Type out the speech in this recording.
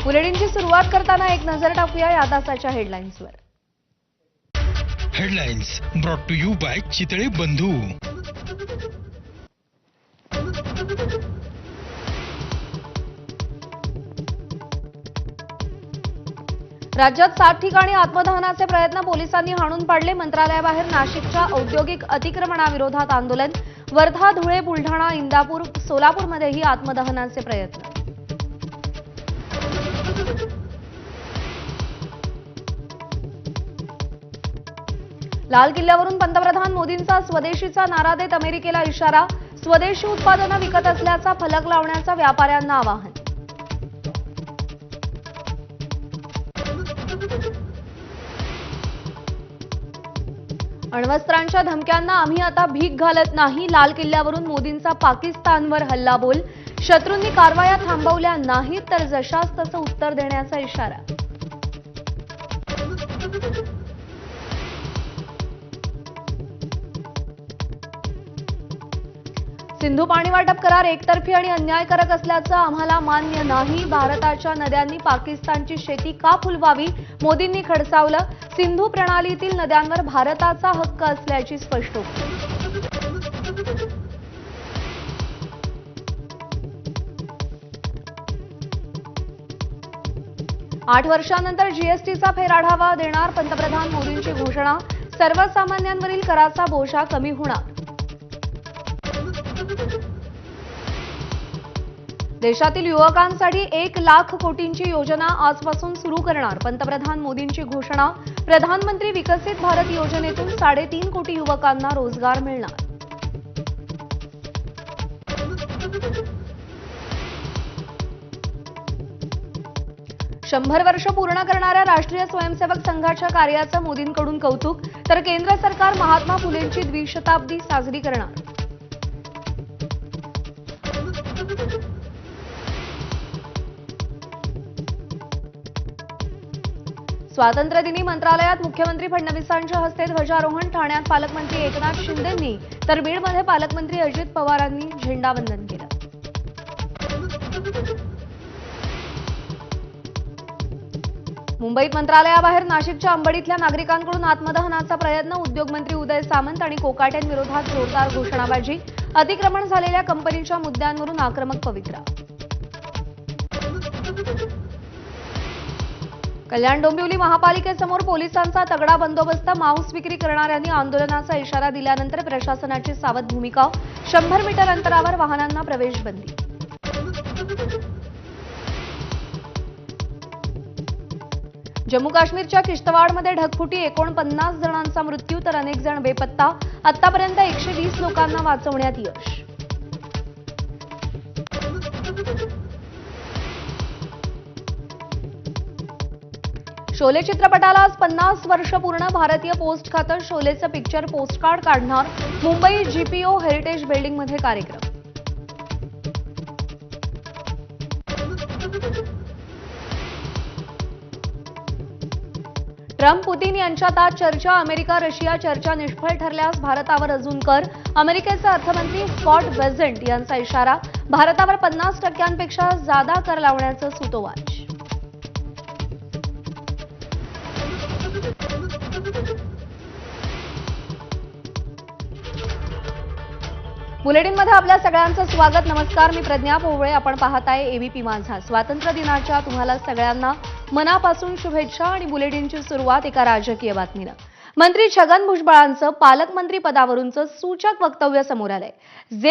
बुलेटिनची सुरुवात करताना एक नजर टाकूया या तासाच्या हेडलाईन्सवर। Headlines brought to you by Chitale Bandhu. राज्यात 7 ठिकाणी आत्मदहनाचे प्रयत्न पोलिसांनी हाणून पाडले। मंत्रालयाबाहेर नाशिकच्या औद्योगिक अतिक्रमणाविरोधात आंदोलन। वर्धा, धुळे, बुलढाणा, इंदापूर, सोलापूरमध्येही आत्मदहनाचे प्रयत्न। लाल किल्ल्यावरून पंतप्रधान मोदींचा स्वदेशीचा नारा देत अमेरिकेला इशारा। स्वदेशी उत्पादनं विकत असल्याचा फलक लावण्याचा व्यापाऱ्यांना आवाहन। अण्वस्त्रांच्या धमक्यांना आम्ही आता भीक घालत नाही। लाल किल्ल्यावरून मोदींचा पाकिस्तानवर हल्लाबोल। शत्रूंनी कारवाया थांबवल्या नाहीत तर जशास तसं उत्तर देण्याचा इशारा। सिंधू पाणीवाटप करार एकतर्फी आणि अन्यायकारक असल्याचं आम्हाला मान्य नाही। भारताच्या नद्यांनी पाकिस्तानची शेती का फुलवावी, मोदींनी खडसावलं। सिंधू प्रणालीतील नद्यांवर भारताचा हक्क असल्याची स्पष्टोक्ती। 8 वर्षांनंतर जीएसटीचा फेरआढावा देणार पंतप्रधान मोदींची घोषणा। सर्वसामान्यांवरील कराचा बोजा कमी होणार। देशातील युवकांसाठी 1 लाख कोटींची योजना आजपासून सुरू करणार पंतप्रधान मोदींची घोषणा। प्रधानमंत्री विकसित भारत योजनेतून 3.5 कोटी युवकांना रोजगार मिळणार। शंभर वर्ष पूर्ण करणाऱ्या राष्ट्रीय स्वयंसेवक संघाच्या कार्याचं मोदींकडून कौतुक, तर केंद्र सरकार महात्मा फुलेंची द्विशताब्दी साजरी करणार। स्वातंत्र्यदिनी मंत्रालयात मुख्यमंत्री फडणवीसांच्या हस्ते ध्वजारोहण। ठाण्यात पालकमंत्री एकनाथ शिंदेंनी तर बीडमध्ये पालकमंत्री अजित पवारांनी झेंडावंदन केलं। मुंबईत मंत्रालयाबाहेर नाशिकच्या अंबडीतल्या नागरिकांकडून आत्मदहनाचा प्रयत्न। उद्योगमंत्री उदय सामंत आणि कोकाटेंविरोधात जोरदार घोषणाबाजी। अतिक्रमण झालेल्या कंपनीच्या मुद्द्यांवरून आक्रमक पवित्रा। कल्याण डोंबिवली महापालिकेसमोर पोलिसांचा तगडा बंदोबस्त। मांस विक्री करणाऱ्यांनी आंदोलनाचा इशारा दिल्यानंतर प्रशासनाची सावध भूमिका। 100 मीटर अंतरावर वाहनांना प्रवेशबंदी। जम्मू काश्मीरच्या किश्तवाडमध्ये ढगफुटी। 49 जणांचा मृत्यू तर अनेक जण बेपत्ता। आतापर्यंत 120 लोकांना वाचवण्यात यश। शोले चित्रपटाला आज 50 वर्ष पूर्ण। भारतीय पोस्ट खातं शोलेचं पिक्चर पोस्टकार्ड काढणार। मुंबई जीपीओ हेरिटेज बिल्डिंगमध्ये कार्यक्रम। ट्रम्प पुतीन यांच्यात आज चर्चा। अमेरिका रशिया चर्चा निष्फळ ठरल्यास भारतावर अजून कर। अमेरिकेचे अर्थमंत्री स्कॉट बेसेंट यांचा इशारा। भारतावर 50%पेक्षा जादा कर लावण्याचं सूतोवाच। बुलेटिनमध्ये आपल्या सगळ्यांचं स्वागत। नमस्कार, मी प्रज्ञा पोवळे। आपण पाहताय एबीपी माझा। स्वातंत्र्य दिनाच्या तुम्हाला सगळ्यांना मनापासून शुभेच्छा आणि बुलेटिनची सुरुवात एका राजकीय बातमीनं। मंत्री छगन भुजबळांचं पालकमंत्री पदावरूनचं सूचक वक्तव्य समोर आलंय।